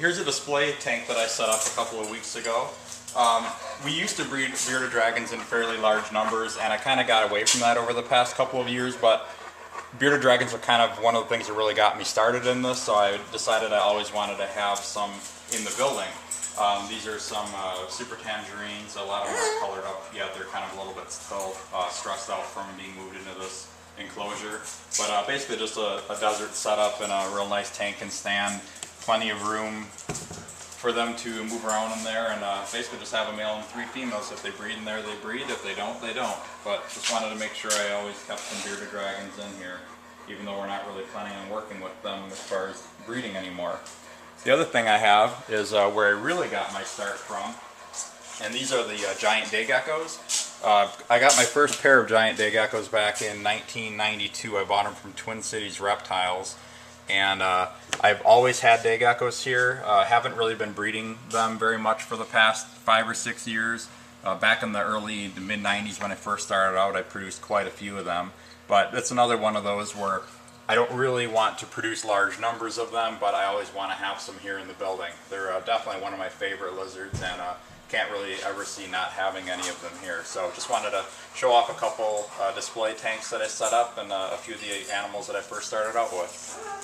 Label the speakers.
Speaker 1: here's a display tank that I set up a couple of weeks ago. We used to breed bearded dragons in fairly large numbers, and I kind of got away from that over the past couple of years, but bearded dragons are kind of one of the things that really got me started in this, so I decided I always wanted to have some in the building. These are some super tangerines. A lot of them are colored up yet. They're kind of a little bit still stressed out from being moved into this enclosure. But basically just a desert setup and a real nice tank and stand. Plenty of room for them to move around in there, and basically just have a male and 3 females. If they breed in there, they breed. If they don't, they don't. But just wanted to make sure I always kept some bearded dragons in here, even though we're not really planning on working with them as far as breeding anymore. The other thing I have is where I really got my start from, and these are the giant day geckos. I got my first pair of giant day geckos back in 1992. I bought them from Twin Cities Reptiles, and I've always had day geckos here. Haven't really been breeding them very much for the past 5 or 6 years. Back in the mid 90s when I first started out, I produced quite a few of them. But it's another one of those where I don't really want to produce large numbers of them, but I always want to have some here in the building. They're definitely one of my favorite lizards, and can't really ever see not having any of them here. So just wanted to show off a couple display tanks that I set up and a few of the animals that I first started out with.